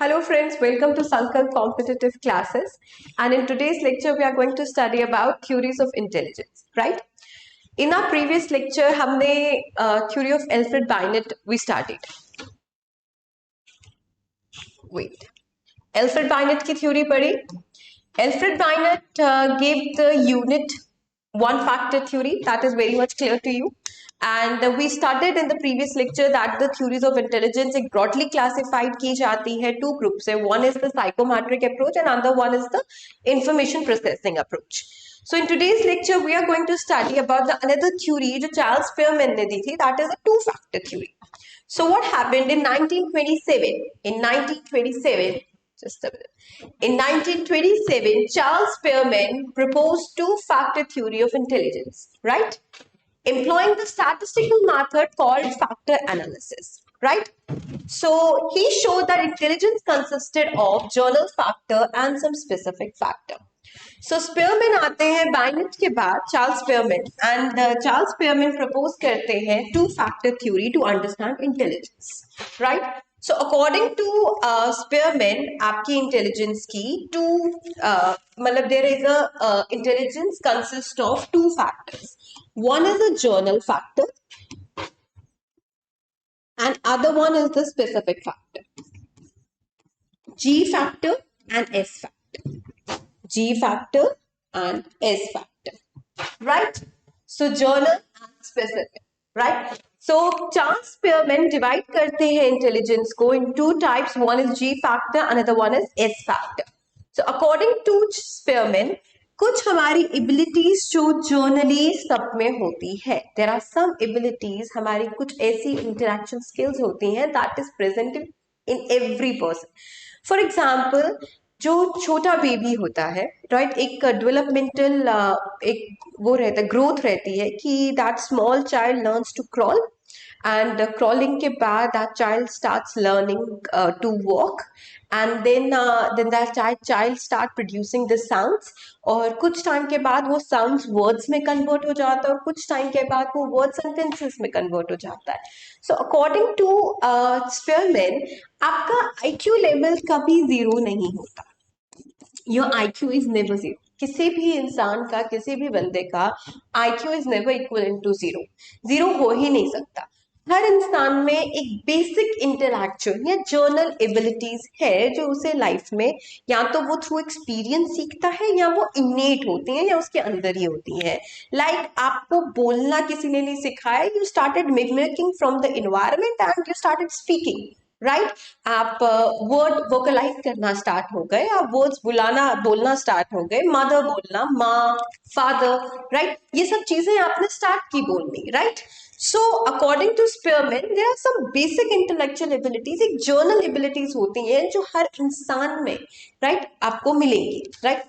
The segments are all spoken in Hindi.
Hello friends, welcome to Sankalp Competitive Classes, and in today's lecture we are going to study about theories of intelligence, right? In our previous lecture हमने theory of Alfred Binet we started. Wait, Alfred Binet की theory पढ़ी? Alfred Binet gave the unit one factor theory, that is very much clear to you. And we studied in the previous lecture that the theories of intelligence एक broadly classified की जाती है two groups है. One is the psychometric approach and another one is the information processing approach. So in today's lecture we are going to study about the another theory जो Charles Spearman ने दी थी, that is a two factor theory. So what happened in 1927? In 1927, just a minute. In 1927, Charles Spearman proposed two-factor theory of intelligence, right? Employing the statistical method called factor analysis, right? So he showed that intelligence consisted of general factor and some specific factor. So Spearman आते हैं बाइनेट के बाद Charles Spearman and Charles Spearman propose करते हैं two factor theory to understand intelligence, right? So according to Spearman, आपकी इंटेलिजेंस की टू मतलब there is a intelligence consists of two factors. One is a journal factor and other one is the specific factor. G factor and S factor. G factor and S factor, right? So journal and specific, right? So Charles Spearman divide करते हैं intelligence को in two types. One is G factor, another one is S factor. So according to Spearman, कुछ हमारी abilities जो journally सब में होती है. There are some abilities हमारी कुछ ऐसी interaction skills होती हैं that is present in every person. For example, जो छोटा बेबी होता है, राइट, एक डेवलपमेंटल एक वो रहता है, ग्रोथ रहती है कि that small child learns to crawl and crawling के बाद that child starts learning to walk and then that child start producing the sounds और कुछ टाइम के बाद वो साउंड्स वर्ड्स में कन्वर्ट हो जाता है और कुछ टाइम के बाद वो वर्ड सेंटेंसेस में कन्वर्ट हो जाता है. सो अकॉर्डिंग टू स्पेयरमैन आपका IQ लेवल कभी जीरो नहीं होता. Your IQ is never zero. किसी भी इंसान का, किसी भी बंदे का IQ is never equal to zero. Zero हो ही नहीं सकता. हर इंसान में एक बेसिक इंटेलेक्चुअल या जर्नल एबिलिटीज है जो उसे लाइफ में या तो वो थ्रू एक्सपीरियंस सीखता है या वो इनेट होती हैं या उसके अंदर ही होती हैं. लाइक आपको बोलना किसी ने नहीं सिखाया, you started mimicking from the environment and you started speaking, right? आप वर्ड वोकलाइज करना स्टार्ट हो गए, आप वर्ड्स बोलना स्टार्ट हो गए, मदर बोलना, माँ, फादर, राइट? ये सब चीजें आपने स्टार्ट की बोलनी, right? So according to Spearman there are some basic intellectual abilities, एक जर्नल एबिलिटीज होती हैं जो हर इंसान में, राइट, आपको मिलेंगी, right?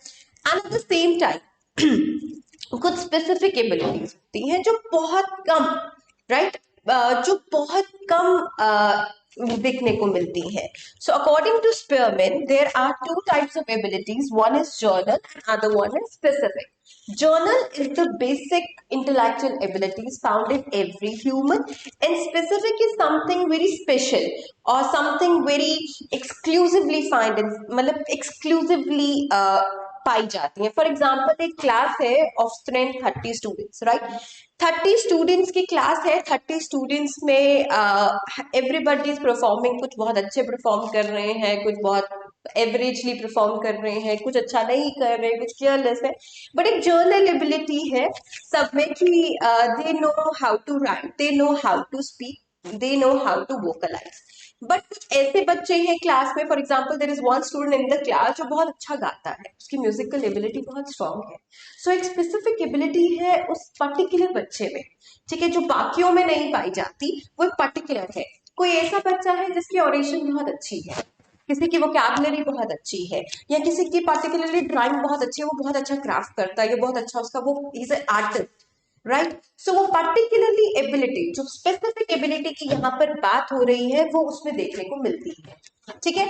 And at the same time कुछ स्पेसिफिक एबिलिटीज होती हैं जो बहुत कम, राइट, जो बहुत कम देखने को मिलती है. So according to Spearman there are two types of abilities. One is general and other one is specific. Journal is the basic intellectual abilities found in every human, and specific is something very special or something very exclusively found in, मतलब exclusively पाई जाती है. फॉर एग्जाम्पल एक क्लास है of student 30 students, right? 30 students की क्लास है. 30 स्टूडेंट्स में एवरीबडी इज परफॉर्मिंग. कुछ बहुत अच्छे परफॉर्म कर रहे हैं, कुछ बहुत एवरेजली परफॉर्म कर रहे हैं, कुछ अच्छा नहीं कर रहे हैं, कुछ केयरलेस है. बट एक जर्नल एबिलिटी है सब में कि they know how to write, they know how to speak, they know how to vocalise. But कुछ ऐसे बच्चे हैं क्लास में, for example there is one student in the class जो बहुत अच्छा गाता है, उसकी म्यूजिकल एबिलिटी बहुत स्ट्रांग है. सो एक स्पेसिफिक एबिलिटी है उस पर्टिकुलर बच्चे में, ठीक है, जो बाकियों में नहीं पाई जाती, वो पर्टिकुलर है. कोई ऐसा बच्चा है जिसकी ऑरेशन बहुत अच्छी है, किसी की वोकैबुलरी बहुत अच्छी है, या किसी की पर्टिकुलरली ड्राइंग बहुत अच्छी है, वो बहुत अच्छा क्राफ्ट करता है, ये बहुत अच्छा उसका वो इज ए आर्टिस्ट, राइट? सो वो पर्टिकुलरली एबिलिटी, जो स्पेसिफिक एबिलिटी की यहाँ पर बात हो रही है, वो उसमें देखने को मिलती है, ठीक है?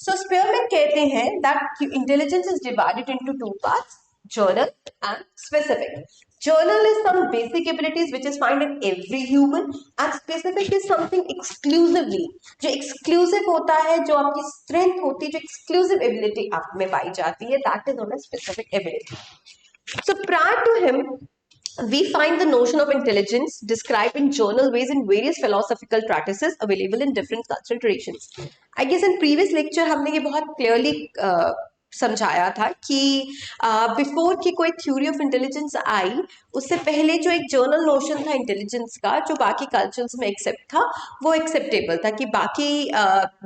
सो स्पेयरमैन कहते हैं that intelligence is divided into two parts, journal and specific. Journal is some basic abilities which is found in every human, and specific is something exclusively, जो exclusive होता है, जो आपकी strength होती है, जो exclusive ability आप में पाई जाती है, that is known as specific ability. So prior to him, we find the notion of intelligence described in journal ways in various philosophical practices available in different cultural traditions. I guess in previous lecture हमने ये बहुत clearly समझाया था कि बिफोर की कोई थ्योरी ऑफ इंटेलिजेंस आई, उससे पहले जो एक जर्नल नोशन था इंटेलिजेंस का, जो बाकी कल्चर्स में एक्सेप्ट था, वो एक्सेप्टेबल था कि बाकी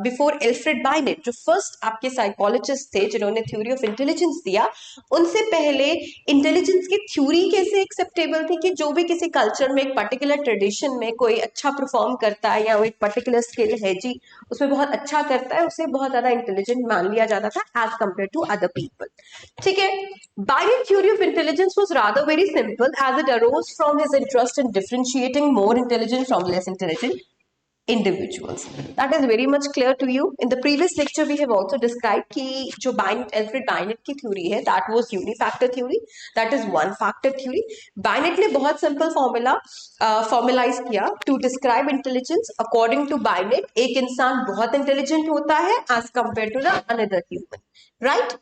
बिफोर एल्फ्रेड बाइनेट जो फर्स्ट आपके साइकोलॉजिस्ट थे जिन्होंने थ्योरी ऑफ इंटेलिजेंस दिया, उनसे पहले इंटेलिजेंस की थ्योरी कैसे एक्सेप्टेबल थी कि जो भी किसी कल्चर में एक पर्टिकुलर ट्रेडिशन में कोई अच्छा परफॉर्म करता है या वो एक पर्टिकुलर स्किल है जी उसमें बहुत अच्छा करता है, उसे बहुत ज्यादा इंटेलिजेंट मान लिया जाता था as compare to other people. ठीक है. Binet theory of intelligence was rather very simple as it arose from his interest in differentiating more intelligent from less intelligent individuals. That is very much clear to you. In the previous lecture we have also described कि जो Alfred Binet की theory है, that was unifactor theory, that is one factor theory. Binet ने बहुत simple formula formalize किया to describe intelligence. According to Binet, एक इंसान बहुत intelligent होता है as compared to the another human, right?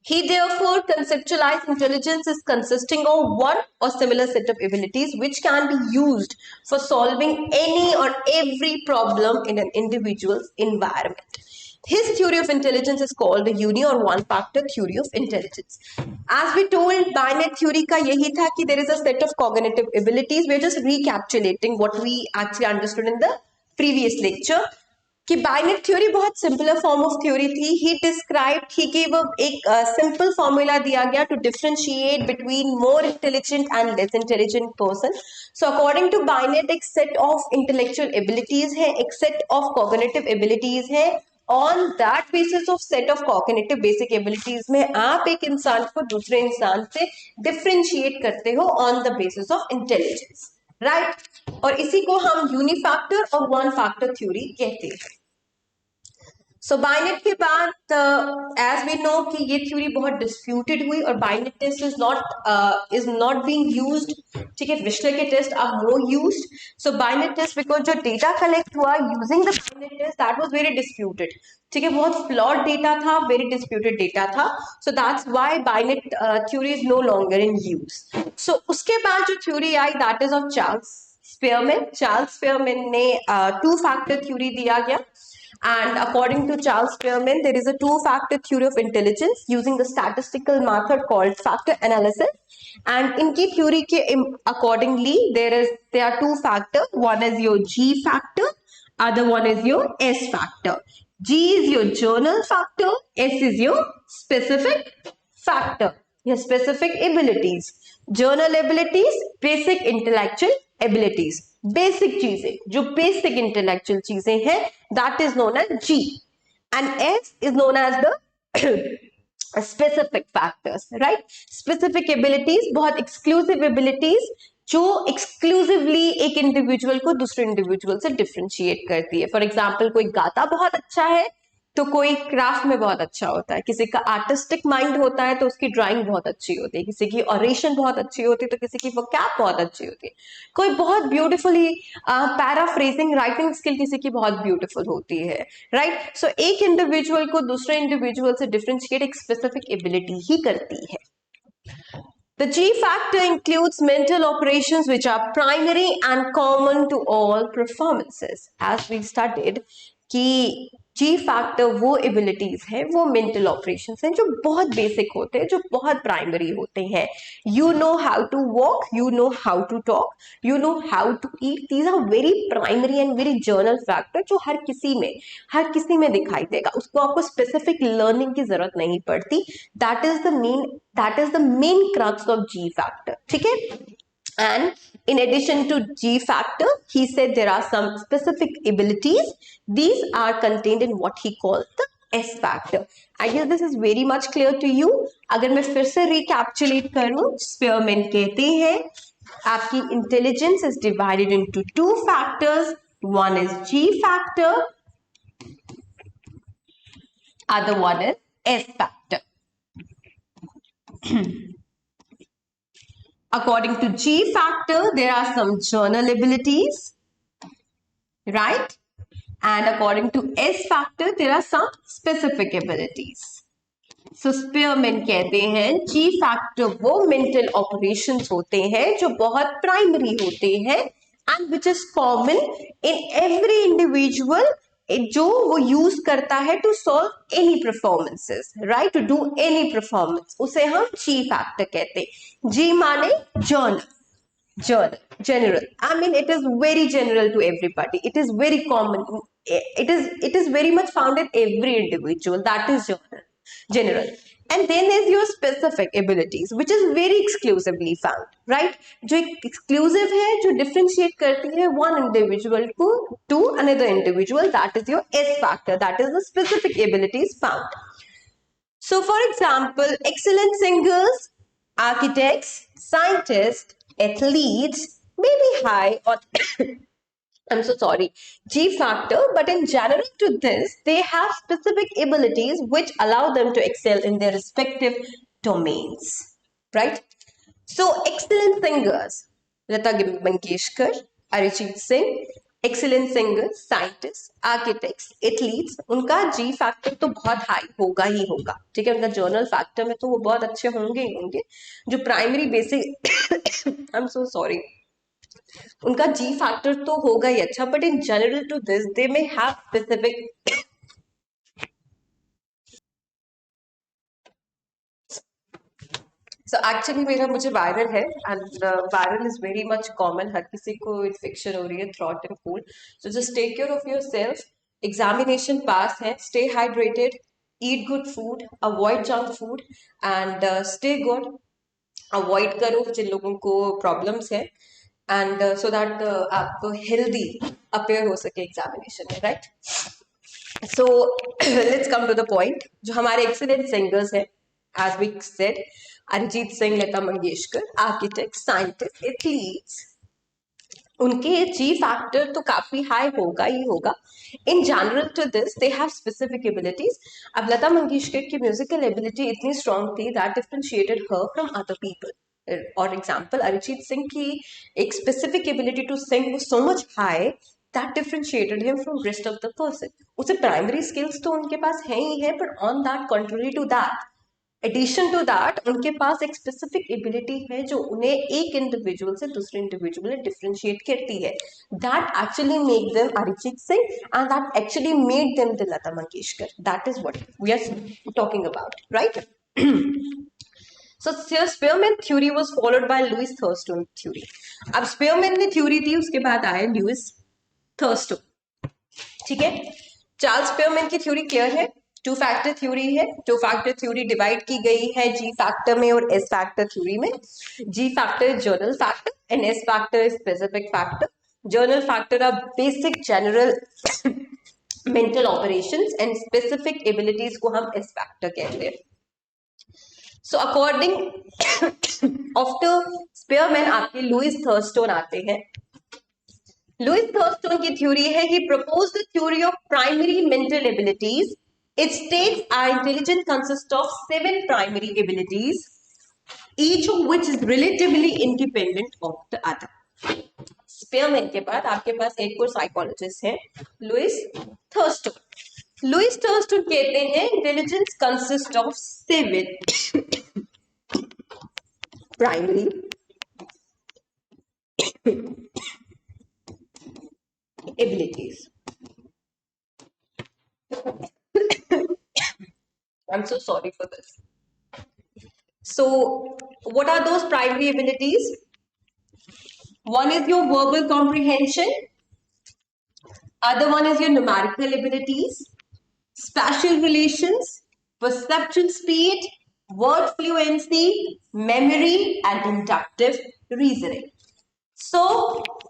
He therefore conceptualized intelligence as consisting of one or similar set of abilities which can be used for solving any or every problem in an individual's environment. His theory of intelligence is called the uni or one factor theory of intelligence. As we told, Binet theory का यही था कि there is a set of cognitive abilities. We are just recapitulating what we actually understood in the previous lecture. कि बाइनेट थ्योरी बहुत सिंपलर फॉर्म ऑफ थ्योरी थी. ही डिस्क्राइब ही गिव एक सिंपल फॉर्मूला दिया गया to differentiate between more intelligent and less intelligent person. So according to Binet एक सेट ऑफ इंटेलेक्चुअल एबिलिटीज है, एक सेट ऑफ कॉग्निटिव एबिलिटीज है. On that basis of set of cognitive basic abilities में आप एक इंसान को दूसरे इंसान से डिफरेंशिएट करते हो on the basis of intelligence, right? और इसी को हम यूनिफैक्टर और वन फैक्टर थ्योरी कहते हैं. सो बाइनेट के बाद एज वी नो कि ये थ्योरी बहुत डिस्प्यूटेड हुई और Binet test is not being used. ठीक है, विश्लेषण के test are more used. So Binet test because जो डेटा कलेक्ट हुआ using the Binet test that was very disputed. ठीक है, बहुत फ्लॉड डेटा था, वेरी डिस्प्यूटेड डेटा था. So that's why Binet theory is no longer in use. So उसके बाद जो थ्योरी आई that is of Charles Spearman. Charles Spearman ने टू फैक्टर थ्योरी दिया गया. And according to Charles Spearman, there is a two-factor theory of intelligence using the statistical method called factor analysis. And in की theory के accordingly, there are two factors. One is your G factor, other one is your S factor. G is your journal factor, S is your specific factor. Your specific abilities, journal abilities, basic intellectual abilities. Basic चीजें, जो बेसिक इंटेलेक्चुअल चीजें हैं, that is known as G. And S is known as the specific factors, right? Specific abilities, बहुत एक्सक्लूसिव एबिलिटीज जो एक्सक्लूसिवली एक इंडिविजुअल को दूसरे इंडिविजुअल से डिफरेंशिएट करती है. फॉर एग्जाम्पल, कोई गाता बहुत अच्छा है तो कोई क्राफ्ट में बहुत अच्छा होता है, किसी का आर्टिस्टिक माइंड होता है तो उसकी ड्राइंग बहुत अच्छी होती है, किसी की ऑरेशन बहुत अच्छी होती है तो किसी की वोकैब बहुत अच्छी होती है, कोई बहुत ब्यूटीफुली पैराफ्रेजिंग राइटिंग स्किल किसी की बहुत ब्यूटीफुल होती है, राइट? सो एक इंडिविजुअल को दूसरे इंडिविजुअल से डिफरेंशिएट एक स्पेसिफिक एबिलिटी ही करती है. The G factor includes mental operations which are primary and common to all performances. As we studied कि G factor वो abilities है, वो mental operations हैं जो बहुत basic होते हैं, जो बहुत primary होते हैं. You know how to walk, you know how to talk, you know how to eat. These are very primary and very general factor जो हर किसी में दिखाई देगा. उसको आपको specific learning की जरूरत नहीं पड़ती. That is the main crux of G factor. ठीक है? And in addition to G factor, he said there are some specific abilities. These are contained in what he called the S factor. I guess this is very much clear to you. अगर मैं फिर से recapitulate करूं, Spearman कहते हैं आपकी intelligence is divided into two factors. One is G factor, other one is S factor. According to G factor, there are some journal abilities, right? And according to S factor, there are some specific abilities. So Spearman कहते हैं G factor वो mental operations होते हैं जो बहुत primary होते हैं and which is common in every individual जो वो यूज करता है to solve any performances, right? To do any performance, उसे हम G factor कहते हैं. G माने journal, general. I mean, it is very general to everybody. It is very common. It is very much found in every individual. That is general. And then is your specific abilities, which is very exclusively found, right? जो exclusive है, जो differentiate करती है one individual to another individual. That is your S factor. That is the specific abilities found. So, for example, excellent singers, architects, scientists, athletes may be high on I'm so sorry, G factor, but in general to this, they have specific abilities which allow them to excel in their respective domains, right? So, excellent singers, Lata Mangeshkar, Arijit Singh, excellent singers, scientist, architects, athletes, उनका जी फैक्टर तो बहुत हाई होगा ही होगा, ठीक है? उनका जर्नल फैक्टर में तो वो बहुत अच्छे होंगे ही होंगे. जो primary basic I am so sorry, उनका जी फैक्टर तो होगा ही अच्छा, but in general to this they may have specific. So actually मेरा मुझे वायरल है and viral is very much common. हर किसी को इन्फेक्शन हो रही है, throat and cold. So just take care of yourself. Examination पास है, stay hydrated, eat good food, avoid junk food and stay good. Avoid करो जिन लोगों को प्रॉब्लम्स है एंड सो दैट आप हेल्दी अपेयर हो सके एग्जामिनेशन में, right? So let's come to the point. जो हमारे एक्सीलेंट सिंगर्स हैं, as we said, Arijit Singh, Lata Mangeshkar, architect, scientist, athletes, उनके जी फैक्टर तो काफी हाई होगा ही होगा. In general to this they have specific abilities. अब लता मंगेशकर की म्यूजिकल एबिलिटी इतनी स्ट्रॉन्ग थी that differentiated her from other people. और एग्जाम्पल, अरिजीत सिंह की एक specific ability to sing was so much high that differentiated him from rest of the person. उसे प्राइमरी स्किल्स तो उनके पास है ही है, but on that contrary to that, addition to that, उनके पास एक स्पेसिफिक एबिलिटी है जो उन्हें एक इंडिविजुअल से दूसरे इंडिविजुअल में डिफरेंशिएट करती है. That actually make them Arijit Singh and that actually made them the Lata Mangeshkar. That is what we are talking about, right? So Spearman theory was followed by Louis Thurston theory. अब Spearman ने थ्योरी दी, उसके बाद आए Louis Thurston, ठीक है? चार्ल्स स्पीयरमैन की थ्योरी क्लियर है, टू फैक्टर थ्योरी है. टू फैक्टर थ्योरी डिवाइड की गई है जी फैक्टर में और एस फैक्टर थ्योरी में. G factor general factor and S factor specific factor. General factor are basic general mental operations and specific abilities को हम एस फैक्टर कहते हैं. सो अकॉर्डिंग आफ्टर स्पीयरमैन आपके लुइस थर्स्टन आते हैं. लुइस थर्स्टन की थ्योरी है, he proposed the theory of primary mental abilities. It states our intelligence consists of 7 primary abilities, each of which is relatively independent of the other. Spearman के बाद आपके पास एक और साइकोलॉजिस्ट है, लुइस थर्स्टन. लुइस थर्स्टन कहते हैं intelligence consist of 7 primary abilities. I'm so sorry for this. So, what are those primary abilities? One is your verbal comprehension. Other one is your numerical abilities, spatial relations, perceptual speed, word fluency, memory, and inductive reasoning. So,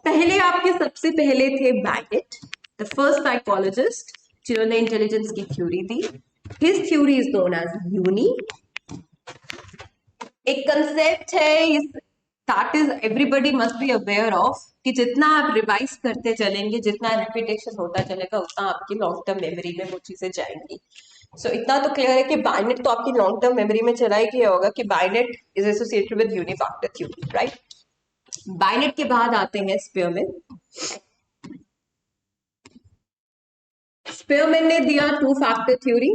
पहले आपके सबसे पहले थे बैगेट, द फर्स्ट साइकोलॉजिस्ट जिन्होंने इंटेलिजेंस की थ्योरी दी. His theory is known as uni. एक कंसेप्ट है, that is everybody must be aware of कि जितना आप रिवाइज करते चलेंगे, जितना रिपीटेशन होता चलेगा, उतना आपकी लॉन्ग टर्म मेमोरी में वो चीजें जाएंगी. सो इतना तो क्लियर है कि बाइनेट तो आपकी लॉन्ग टर्म मेमोरी में चला ही किया होगा कि Binet is associated with unifactor theory, right. Binet के बाद आते हैं स्पीयरमैन. स्पीयरमैन ने दिया टू फैक्टर थ्योरी.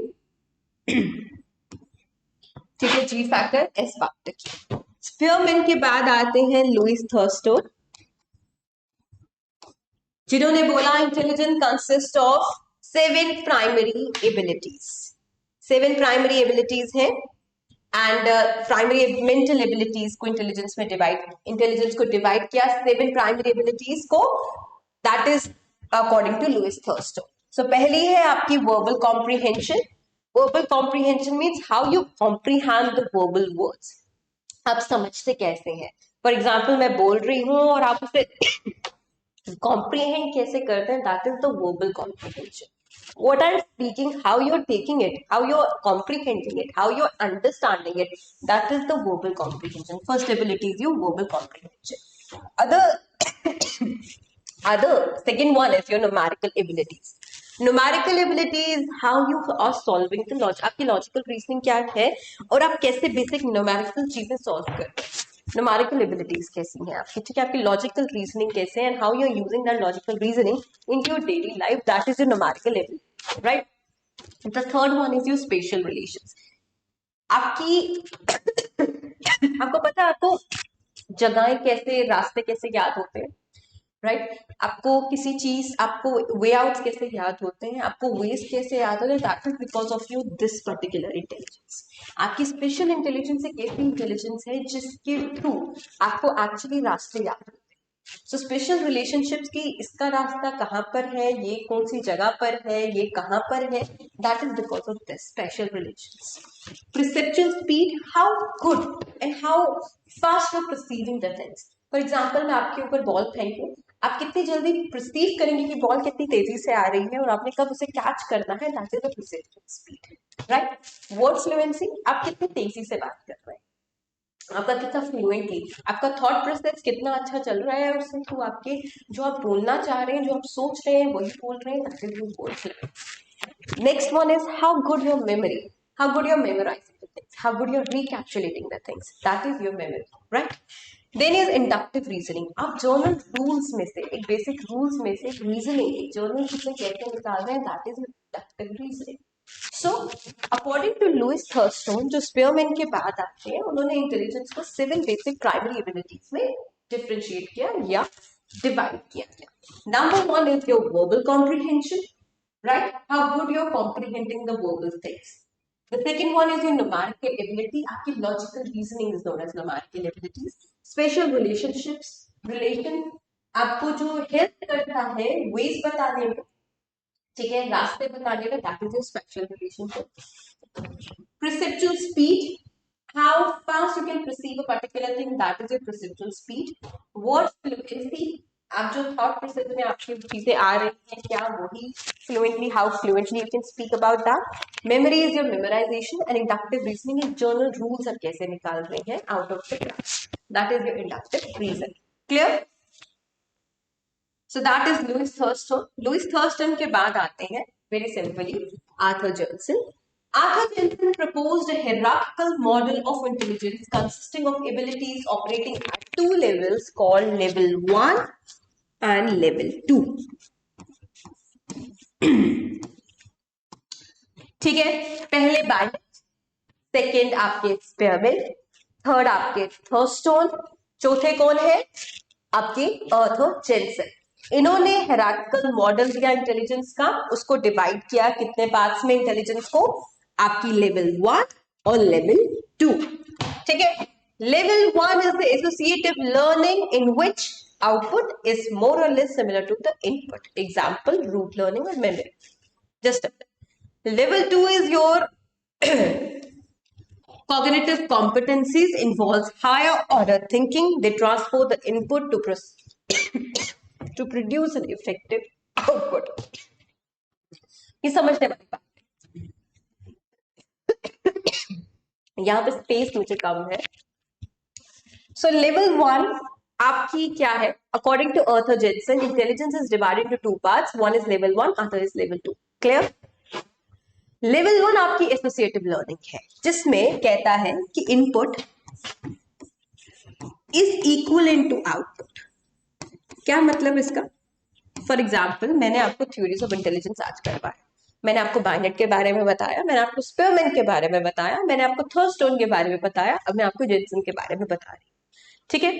ठीक है, G factor, S factor. Spearman के बाद आते हैं लुईस थर्स्टन, जिन्होंने बोला intelligence consist of 7 primary abilities. 7 primary abilities है एंड प्राइमरी मेंटल एबिलिटीज को इंटेलिजेंस को डिवाइड किया 7 प्राइमरी एबिलिटीज को. That is according to Louis Thurstone. So पहली है आपकी verbal comprehension. Verbal comprehension means how you comprehend the verbal words. आप समझते कैसे हैं. फॉर एग्जाम्पल मैं बोल रही हूँ और आप उसे कॉम्प्रीहेंड कैसे करते हैं, that is the verbal comprehension. What I'm speaking, how you're taking it, how you're comprehending it, how you're understanding it, that is the verbal comprehension. First ability is your verbal comprehension. Other second one is your numerical abilities. Numerical ability is how you are solving the logic. आपकी logical reasoning क्या है और आप कैसे basic numerical चीजें solve करते हैं. न्यूमेरिकल एबिलिटीज कैसी हैं आपकी, ठीक है, आपकी लॉजिकल रीजनिंग कैसे and how you are using that logical reasoning in your daily life, that is your numerical ability, right. The third one is your special relations. आपकी आपको पता है आपको जगहें कैसे, रास्ते कैसे याद होते हैं, राइट. आपको किसी चीज, आपको वे आउट कैसे याद होते हैं, आपको वेज कैसे याद होते हैं, that is because of you this particular intelligence. आपकी स्पेशल इंटेलिजेंस एक ऐसी इंटेलिजेंस है जिसके थ्रू आपको एक्चुअली रास्ते याद होते हैं. सो स्पेशल रिलेशनशिप्स की इसका रास्ता कहाँ पर है, ये कौन सी जगह पर है, ये कहाँ पर है, that is because of this special relations. perceptual speed, how good and how fast you're perceiving the things. For example मैं आपके ऊपर बॉल फेंकूं, आप कितनी जल्दी परसीव करेंगे कि बॉल कितनी तेजी से आ रही है और आपने कब उसे कैच करना है, that is the perceptual speed, right. Word fluency, आप कितनी तेजी से बात कर रहे हैं, आपका कितना फ्लुएंटली, आपका थॉट प्रोसेस कितना अच्छा चल रहा है, उससे तो आपके जो आप बोलना चाह रहे हैं, जो आप सोच रहे हैं वही बोल रहे हैं, that is your word fluency. Next one is how good your memory, how good you're memorizing the things, how good you're recapitulating the things, that is your memory, right. Then is inductive reasoning. आप journal rules में से, एक basic rules में से reasoning, एक journal से कैसे निकाल रहे हैं, that is inductive reasoning. So according to Louis Thurston, जो स्पीयरमैन के बाद आते हैं, उन्होंने इंटेलिजेंस को 7 basic primary abilities में differentiate किया या divide किया गया. Number 1 is your verbal comprehension, right, how good you're comprehending the verbal things. The second one is your numerical ability. आपकी logical reasoning is known as numerical abilities. Special relationships, relation आपको जो help करता है ways बताने में, ठीक है, रास्ते बताने में, that is your special relationship. Perceptual speed, how fast you can perceive a particular thing, that is your perceptual speed. Word fluency, आप जो थॉट प्रोसेस में आपकी चीजें आ रही हैं क्या वही fluently, how fluently you can speak about that. Memory is your memorisation and inductive reasoning is general rules आप कैसे निकाल रहे हैं out of the class, that is your inductive reason. Clear. So that is Louis Thurstone. Louis Thurstone के बाद आते हैं very simply Arthur Jensen. Arthur Jensen proposed a hierarchical model of intelligence consisting of abilities operating at 2 levels called level 1 and level 2. ठीक है, पहले बाइनेट, सेकेंड आपके स्पीयरमैन, थर्ड आपके थर्स्टन, चौथे कौन है आपके आर्थर जेंसन. इन्होंने हायरार्किकल मॉडल दिया इंटेलिजेंस का, उसको डिवाइड किया कितने पार्ट्स में इंटेलिजेंस को, आपकी लेवल 1 और लेवल 2. ठीक है, level 1 is the associative learning in which output is more or less similar to the input. Example, rote learning or memory. Just level 2 is your cognitive competencies, involves higher order thinking. They transport the input to produce an effective output. ये समझने वाली बात. यहाँ पे स्पेस मुझे कम है, सो लेवल 1 आपकी क्या है? According to Arthur Jensen, intelligence is divided into two parts, one is level 1, other is level 2। Clear? Level 1 आपकी एसोसिएटिव लर्निंग है, जिसमें कहता है कि input is equal to output. क्या मतलब इसका? फॉर एग्जाम्पल, मैंने आपको थ्योरीज ऑफ इंटेलिजेंस आज करवाया, मैंने आपको बाइनेट के बारे में बताया, मैंने आपको स्पीयरमैन के बारे में बताया, मैंने आपको थर्स्टोन के बारे में बताया, अब मैं आपको जेनसन के बारे में बता रही हूँ। ठीक है,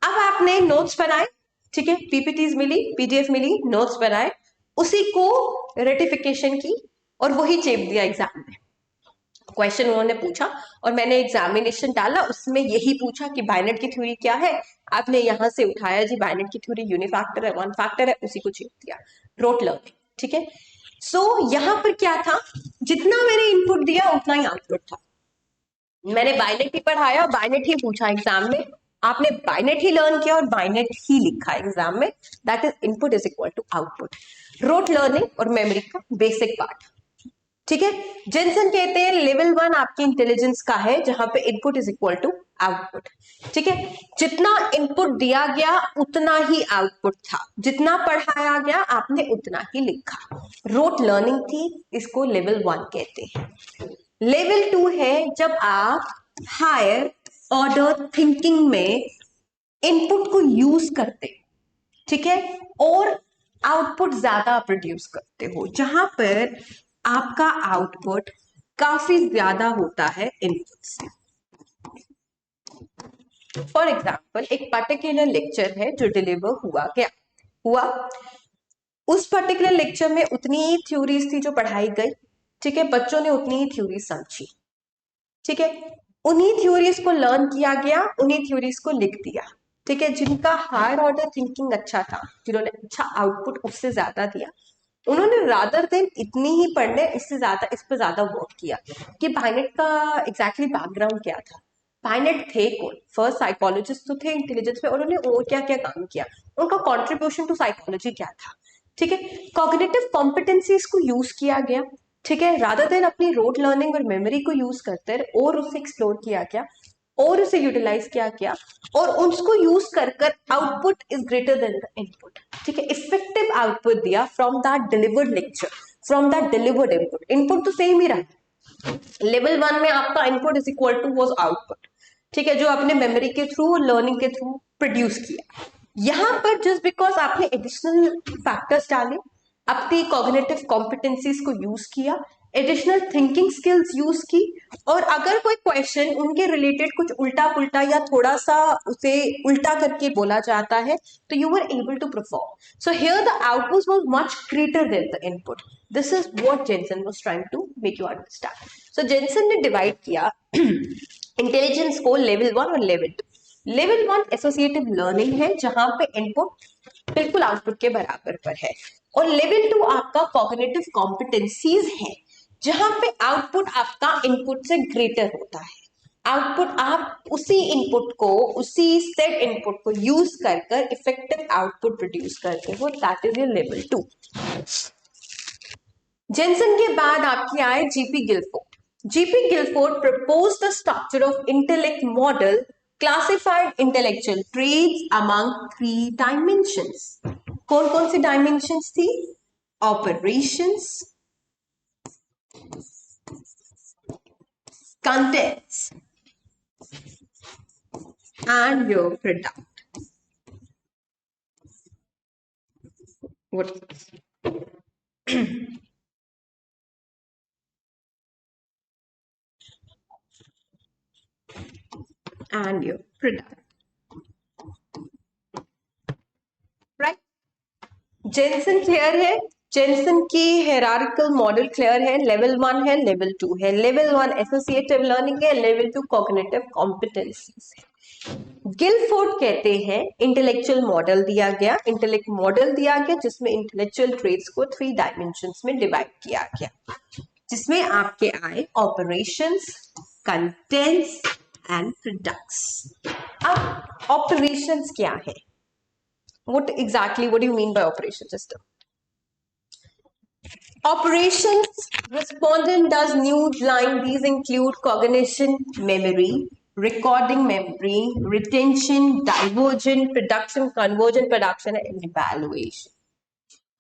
अब आपने नोट्स बनाए, ठीक है, पीपीटीज मिली, पीडीएफ मिली, नोट्स बनाए, उसी को रेटिफिकेशन की और वही चेप दिया एग्जाम में। क्वेश्चन उन्होंने पूछा और मैंने एग्जामिनेशन डाला, उसमें यही पूछा कि बाइनेट की थ्योरी क्या है, आपने यहां से उठाया जी बाइनेट की थ्योरी यूनिफैक्टर है, वन फैक्टर है, उसी को चेप दिया, रोट लर्निंग। ठीक है, सो यहां पर क्या था, जितना मैंने इनपुट दिया उतना ही आउटपुट था। मैंने बाइनेट ही पढ़ाया, बाइनेट ही पूछा एग्जाम में, आपने बाइनेट ही लर्न किया और बाइनेट ही लिखा एग्जाम में, that is input is equal to output. Rote learning और मेमोरी का बेसिक पार्ट। ठीक है, जेनसन कहते हैं लेवल 1 आपकी इंटेलिजेंस का है, जहां पे input is equal to output. ठीक है, जितना इनपुट दिया गया उतना ही आउटपुट था, जितना पढ़ाया गया आपने उतना ही लिखा, रोट लर्निंग थी, इसको लेवल 1 कहते हैं। लेवल 2 है जब आप हायर ऑर्डर थिंकिंग में इनपुट को यूज करते, ठीक है, और आउटपुट ज्यादा प्रोड्यूस करते हो, जहां पर आपका आउटपुट काफी ज्यादा होता है इनपुट से। फॉर एग्जाम्पल, एक पर्टिकुलर लेक्चर है जो डिलीवर हुआ, उस पर्टिकुलर लेक्चर में उतनी ही थ्योरीज थी जो पढ़ाई गई, ठीक है, बच्चों ने उतनी ही थ्योरीज समझी, ठीक है, उन्हीं थ्योरीज को लर्न किया गया, उन्हीं थ्योरीज को लिख दिया। ठीक है, जिनका हायर ऑर्डर थिंकिंग अच्छा था, जिन्होंने अच्छा आउटपुट उससे ज्यादा दिया, उन्होंने रादर देन इतनी ही पढ़ने, इससे ज्यादा इस पर ज्यादा वर्क किया कि बाइनेट का एग्जैक्टली बैकग्राउंड क्या था, बाइनेट थे कौन, फर्स्ट साइकोलॉजिस्ट तो थे इंटेलिजेंस में, उन्होंने और क्या क्या काम किया, उनका कॉन्ट्रीब्यूशन टू साइकोलॉजी क्या था। ठीक है, कॉग्निटिव कॉम्पिटेंसीज को यूज किया गया, ठीक है, रादर देन अपनी रोट लर्निंग और मेमोरी को यूज करते और उसे एक्सप्लोर किया गया और उसे यूटिलाइज किया गया और उसको यूज कर कर output is greater than the input. ठीक है, इफेक्टिव आउटपुट दिया from that delivered lecture, from that delivered input. Input तो सेम ही रहा, लेवल 1 में आपका input is equal to was output, ठीक है, जो आपने मेमोरी के थ्रू और लर्निंग के थ्रू प्रोड्यूस किया। यहां पर जस्ट बिकॉज आपने एडिशनल फैक्टर्स डाले, अपनी कॉग्निटिव कॉम्पिटेंसीज को यूज किया, एडिशनल थिंकिंग स्किल्स यूज की, और अगर कोई क्वेश्चन उनके रिलेटेड कुछ उल्टा पुल्टा या थोड़ा सा उसे उल्टा करके बोला जाता है, तो you are able to perform. So here the output was much greater than the input. This is what Jensen was trying to make you understand. So Jensen ने डिवाइड किया इंटेलिजेंस को लेवल 1 और लेवल 2। लेवल 1 एसोसिएटिव लर्निंग है, जहां पे इनपुट बिल्कुल आउटपुट के बराबर पर है, और लेवल 2 आपका कॉग्निटिव कॉम्पिटेंसीज है, जहां पे आउटपुट आपका इनपुट से ग्रेटर होता है। आउटपुट आप उसी इनपुट को, उसी सेट इनपुट को यूज कर कर इफेक्टिव आउटपुट प्रोड्यूस करते हो, that is your level 2। Jensen के बाद आपकी आए GP Guilford. GP Guilford proposed the structure of intellect model, classified intellectual traits among 3 dimensions. कौन कौन सी dimensions थी? Operations, contents, and your product. What is this? And your product. Right? Jensen clear है, जेनसन की हायरार्किकल मॉडल क्लियर है, लेवल 1 है, लेवल 2 है। लेवल 1 एसोसिएटिव लर्निंग है, लेवल 2 कॉग्निटिव कॉम्पिटेंसीज है। गिलफोर्ड कहते हैं इंटेलेक्चुअल मॉडल दिया गया, इंटेलेक्ट मॉडल दिया गया जिसमें इंटेलेक्चुअल ट्रेट्स को 3 डायमेंशंस में डिवाइड किया गया, जिसमें आपके आए ऑपरेशंस, कंटेंट्स एंड प्रोडक्ट्स। अब ऑपरेशंस क्या है? What do you mean by operation system? Operations, respondent does new line. These include cognition, memory, recording memory, retention, diversion, production, conversion, production, and evaluation.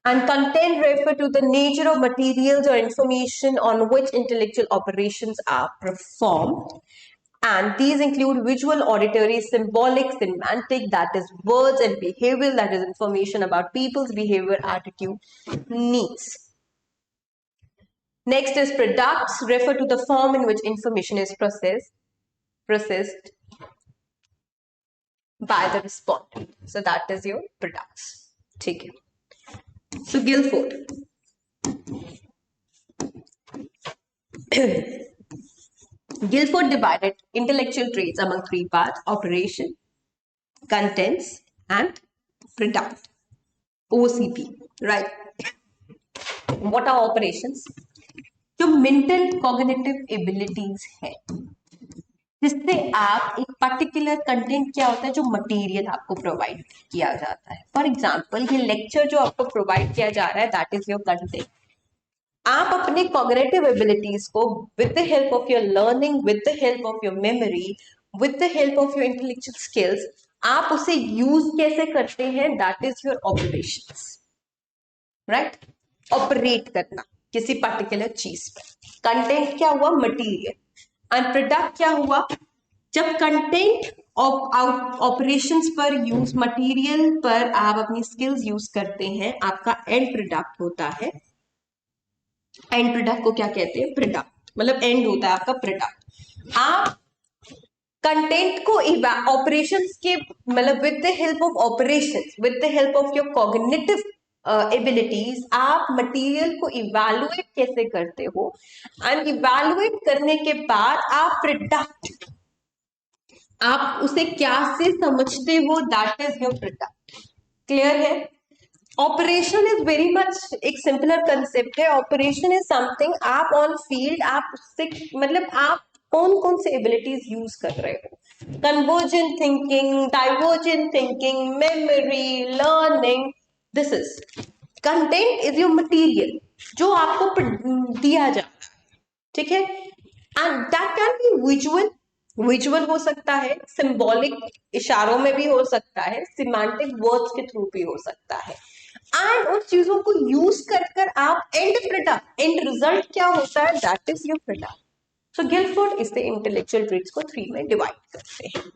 And content refer to the nature of materials or information on which intellectual operations are performed. And these include visual, auditory, symbolic, semantic, that is words, and behavioral, that is information about people's behavior, attitude, needs. Next is products, refer to the form in which information is processed by the respondent. So that is your products. ठीक है. So Guilford. Guilford divided intellectual traits among three parts: operation, contents, and product. OCP, right? What are operations? जो mental cognitive abilities है, जिससे आप एक पर्टिकुलर कंटेंट क्या होता है जो मटेरियल आपको प्रोवाइड किया जाता है. फॉर एग्जाम्पल ये लेक्चर जो आपको प्रोवाइड किया जा रहा है दैट इज योर कंटेंट. आप अपने कॉग्निटिव एबिलिटीज को with the help of your learning, with the help of your memory, with the help of your intellectual skills, आप उसे यूज कैसे करते हैं, that is your operations. Right? Operate करना किसी पर्टिकुलर चीज पर. कंटेंट क्या हुआ? मटीरियल. एंड प्रोडक्ट क्या हुआ? जब कंटेंट ऑपरेशंस पर यूज, मटीरियल पर आप अपनी स्किल्स यूज करते हैं, आपका एंड प्रोडक्ट होता है. एंड प्रोडक्ट को क्या कहते हैं? प्रोडक्ट. मतलब एंड होता है आपका प्रोडक्ट. आप कंटेंट को ऑपरेशंस के मतलब with the help of operations, with the help of your cognitive abilities, आप मटेरियल को इवैल्यूएट कैसे करते हो, एंड इवैल्यूएट करने के बाद आप प्रोडक्ट, आप उसे क्या से समझते हो, that is your product. Clear है? ऑपरेशन इज वेरी मच एक सिंपलर कंसेप्ट है. ऑपरेशन इज समथिंग आप ऑन फील्ड, आप उससे मतलब आप कौन कौन से एबिलिटीज यूज कर रहे हो. Convergent thinking, divergent thinking, memory, learning. This is content is your material जो आपको दिया जाता है. ठीक है? And that can be visual, visual हो सकता है, सिंबॉलिक इशारों में भी हो सकता है, सिमेंटिक वर्ड्स के थ्रू भी हो सकता है. एंड उन चीजों को यूज कर आप एंड प्रोडक्ट, एंड रिजल्ट क्या होता है, that is your product. So Guilford इससे इंटेलेक्चुअल ट्रेट्स को 3 में डिवाइड करते हैं.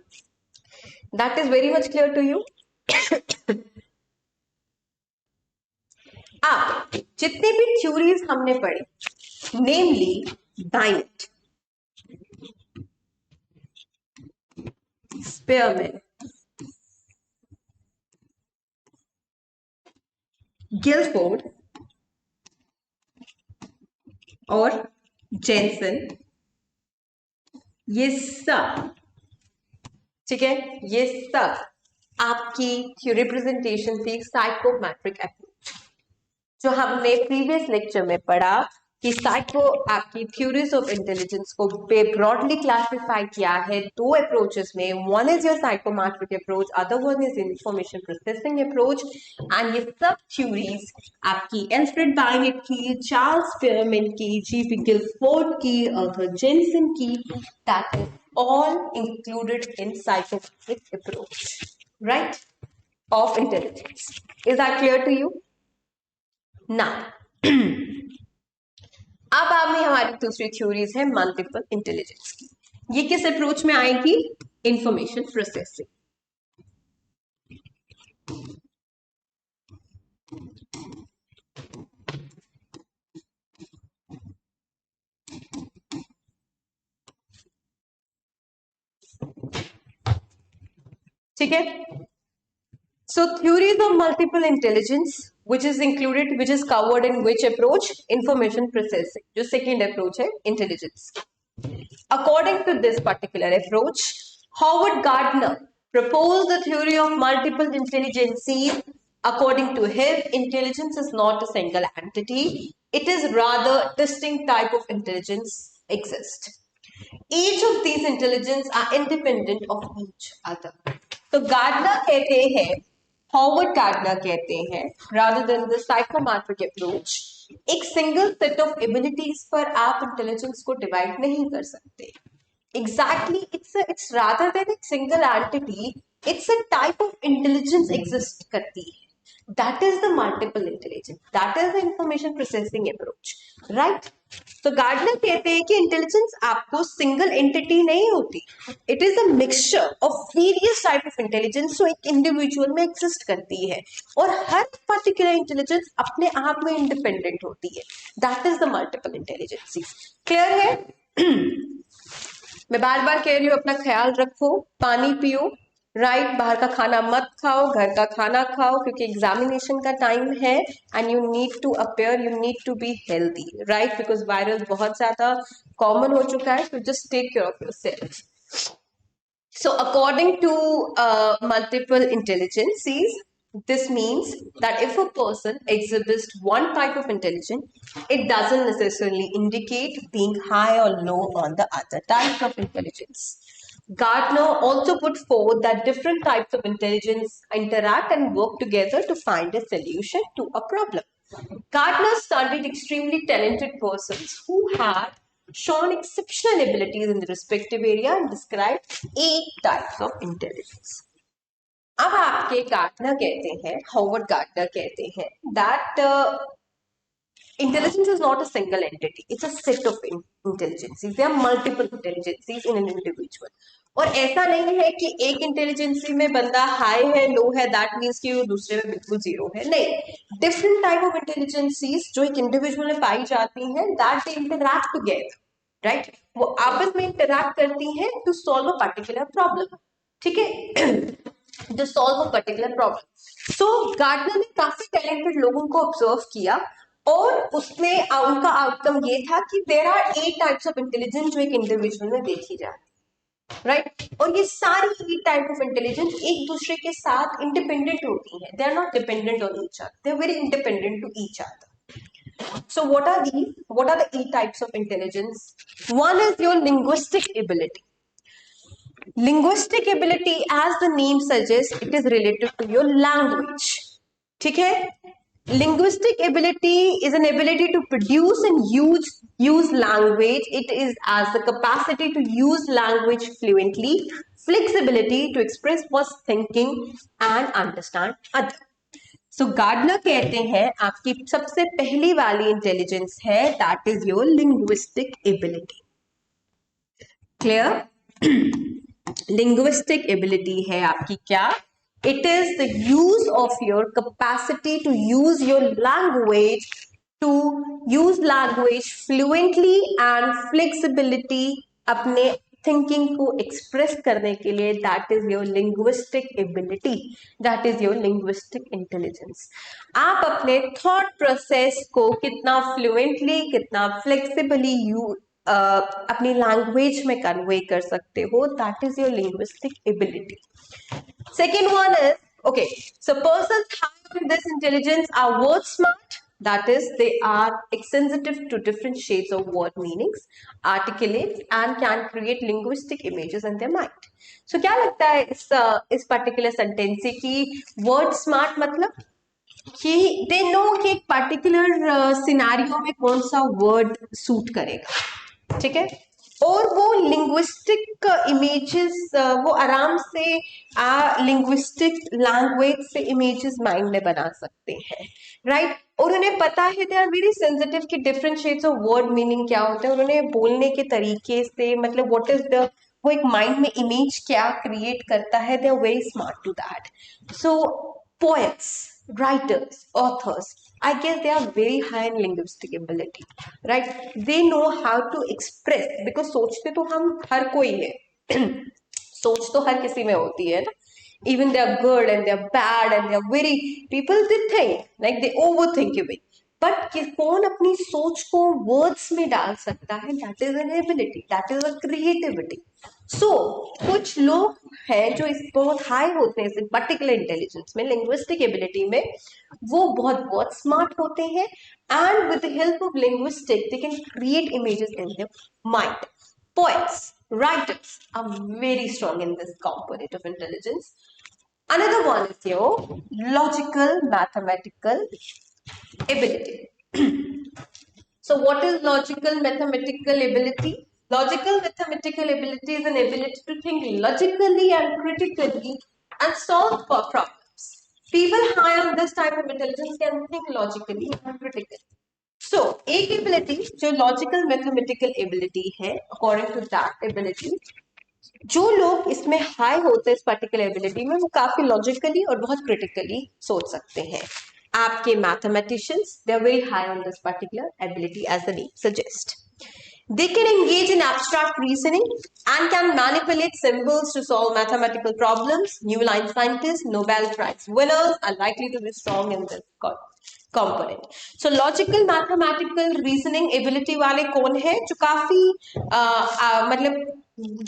That is very much clear to you. अब जितने भी थ्योरीज हमने पढ़ी, नेमली डाइनेट, स्पेयरमैन, गिलफोर्ड और जेनसन, ये सब, ठीक है, ये सब आपकी रिप्रेजेंटेशन थी साइकोमेट्रिक अप्रोच. जो हमने प्रीवियस लेक्चर में पढ़ा कि साइको आपकी थ्योरीज ऑफ इंटेलिजेंस को ब्रॉडली क्लासिफाई किया है 2 अप्रोचेस में. One is your psychometric approach, other one is information processing approach. And ये सब थ्योरीज आपकी एल्फ्रेड बाइनेट की, चार्ल्स स्पेयरमैन की, जी.पी. गिलफोर्ड की, आर्थर जेनसन की, that is all included in psychometric approach, right, of intelligence. Is that clear to you? Now, अब आगे हमारी दूसरी थ्योरीज है मल्टीपल इंटेलिजेंस की. ये किस अप्रोच में आएगी? Information processing. ठीक है? So theories of multiple intelligence, which is included, which is covered in which approach? Information processing. जो second approach है intelligence. According to this particular approach, Howard Gardner proposed the theory of multiple intelligences. According to him, intelligence is not a single entity. It is rather distinct type of intelligence exist. Each of these intelligence are independent of each other. तो गार्डनर कहते हैं, हॉवर्ड गार्डनर कहते हैं, rather than the psychometric approach, एक सिंगल सेट ऑफ एबिलिटीज पर आप इंटेलिजेंस को डिवाइड नहीं कर सकते. Exactly, it's rather than a single entity, it's a type of intelligence exist करती है. That is the multiple intelligence. That is the information processing approach, right? तो गार्डनर कहते हैं कि इंटेलिजेंस आपको सिंगल एंटिटी नहीं होती. It is a mixture of various type of intelligence जो एक इंडिविजुअल में एग्जिस्ट करती है और हर पर्टिकुलर इंटेलिजेंस अपने आप में इंडिपेंडेंट होती है. That is the multiple intelligences. Clear है? मैं बार बार कह रही हूँ अपना ख्याल रखो, पानी पियो, राइट? बाहर का खाना मत खाओ, घर का खाना खाओ, क्योंकि एग्जामिनेशन का टाइम है and you need to appear, you need to be healthy, right? Because viral बहुत ज्यादा कॉमन हो चुका है, तो just take care of yourself. So according to multiple intelligences, this means that if a person exhibits one type of intelligence, it doesn't necessarily indicate being high or low on the other types of intelligence. Gardner also put forth that different types of intelligence interact and work together to find a solution to a problem. Gardner studied extremely talented persons who had shown exceptional abilities in the respective area and described 8 types of intelligence. अब आपके गार्डनर कहते हैं, हार्वर्ड गार्डनर कहते हैं that intelligence is not a single entity, it's a set of intelligences. There are multiple intelligences in an individual. और ऐसा नहीं है कि एक इंटेलिजेंसी में बंदा हाई है, लो है, दैट मीन्स कि वो दूसरे में बिल्कुल जीरो है. नहीं, डिफरेंट टाइप ऑफ इंटेलिजेंसीज जो एक इंडिविजुअल में पाई जाती हैं, that they interact together, right? वो आपस में इंटरैक्ट करती हैं to solve a particular problem. ठीक है? To solve a particular problem. So Gardner ने काफी टैलेंटेड लोगों को ऑब्जर्व किया और उसमें उनका आउटकम ये था कि there are 8 types of intelligence जो एक इंडिविजुअल में देखी जाती है, राइट? और ये सारी 8 टाइप ऑफ इंटेलिजेंस एक दूसरे के साथ इंडिपेंडेंट होती हैं. They are not dependent on each other, they are very independent to each other. So what are these? What are the 8 types of intelligence? One is your linguistic ability. Linguistic ability, as the name suggests, it is related to your language. ठीक है? Linguistic ability is an ability to produce and use language. It is as the capacity to use language fluently, flexibility to express what's thinking and understand other. So Gardner कहते हैं आपकी सबसे पहली वाली इंटेलिजेंस है that is your linguistic ability. Clear? Linguistic ability है आपकी क्या? It is the use of your capacity to use your language, to use language fluently and flexibility अपने थिंकिंग को एक्सप्रेस करने के लिए. That is your linguistic ability, that is your linguistic intelligence. आप अपने थॉट प्रोसेस को कितना फ्लुएंटली, कितना फ्लेक्सिबली अपनी लैंग्वेज में कन्वे कर सकते हो, that is your linguistic ability. Second one is, okay, so persons having this intelligence are word smart. That is, they are sensitive to different shades of word meanings, articulate, and can create linguistic images in their mind. So क्या लगता है इस particular sentence से कि word smart मतलब कि they know कि एक particular scenario में कौन सा word suit करेगा. ठीक है? और वो लिंग्विस्टिक इमेजेस वो आराम से लिंग्विस्टिक लैंग्वेज से इमेजेस माइंड में बना सकते हैं, राइट? और उन्हें पता है, दे आर वेरी सेंसिटिव कि different shades of word meaning क्या होते हैं. उन्होंने बोलने के तरीके से मतलब व्हाट इज द, वो एक माइंड में इमेज क्या क्रिएट करता है, they are very smart to that. So poets, writers, authors, I guess they are very high in linguistic ability, right? They know how to express, because सोचते तो हम हर कोई है सोच तो हर किसी में होती है ना. Even they are good and they are bad and they are very, people they think like they overthink even, but कौन अपनी सोच को वर्ड्स में डाल सकता है, that is an ability, that is a creativity. So कुछ लोग हैं जो इस बहुत हाई होते हैं इस पर्टिकुलर इंटेलिजेंस में, लिंग्विस्टिक एबिलिटी में, वो बहुत स्मार्ट होते हैं and with the help of linguistic they can create images in their mind. Poets, writers are very strong in this component of intelligence. Another one is your logical, mathematical ability. So what is logical mathematical ability? Logical mathematical ability is an ability to think logically and critically and solve problems. People high on this type of intelligence can think logically and critically. So, एक ability जो logical mathematical ability है, according to that ability, जो लोग इसमें हाई होते हैं इस पर्टिकुलर एबिलिटी में वो काफी लॉजिकली और बहुत क्रिटिकली सोच सकते हैं. आपके mathematicians they are very high on this particular ability as the name suggest. They can engage in abstract reasoning and can manipulate symbols to solve mathematical problems. New line scientists, Nobel Prize winners are likely to be strong in this component. So logical mathematical reasoning ability वाले कौन है जो काफी मतलब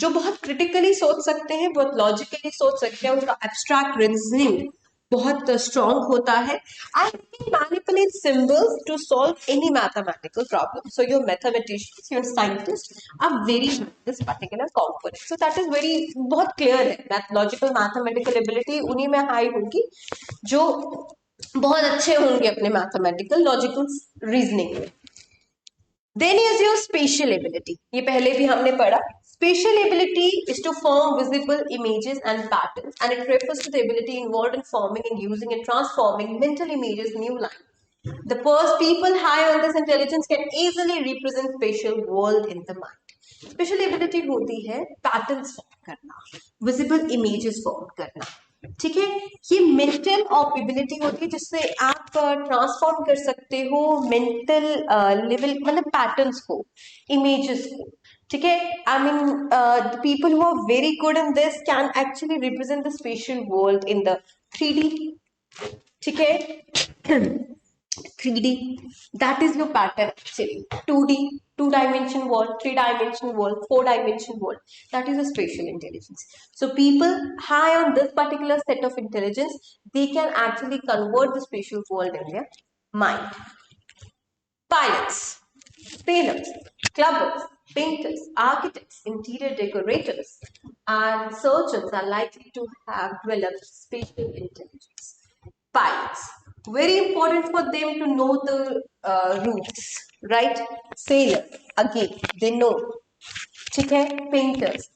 जो बहुत critically सोच सकते हैं, बहुत logically सोच सकते हैं, उनका abstract reasoning बहुत strong होता है and can manipulate symbols to solve any mathematical problem. So your mathematicians, your scientists are very good at this particular component. So that is very बहुत clear है. Logical mathematical ability उन्हीं में high होगी जो बहुत अच्छे होंगे अपने mathematical logical reasoning में. Then is your spatial ability. ये पहले भी हमने पढ़ा. Spatial ability is to form visible images and patterns, and it refers to the ability involved in forming and using and transforming mental images in new line. The first people high on this intelligence can easily represent spatial world in the mind. Spatial ability होती है patterns form करना, visible images form करना. ठीक है, ये मेंटल एबिलिटी होती है जिससे आप ट्रांसफॉर्म कर सकते हो मेंटल लेवल मतलब पैटर्न्स को, इमेजेस को. ठीक है, I mean the people who are very good in this can actually represent the special world in the 3D. ठीक है, 3D, that is your pattern actually. 2D, two-dimension world, three-dimension world, four-dimension world, that is a spatial intelligence. So people high on this particular set of intelligence, they can actually convert the spatial world in their mind. Pilots, sailors, clubbers, painters, architects, interior decorators, and surgeons are likely to have developed spatial intelligence. Pilots, very important for them to know the routes, right? Sailors, again, they know. ठीक है, painters,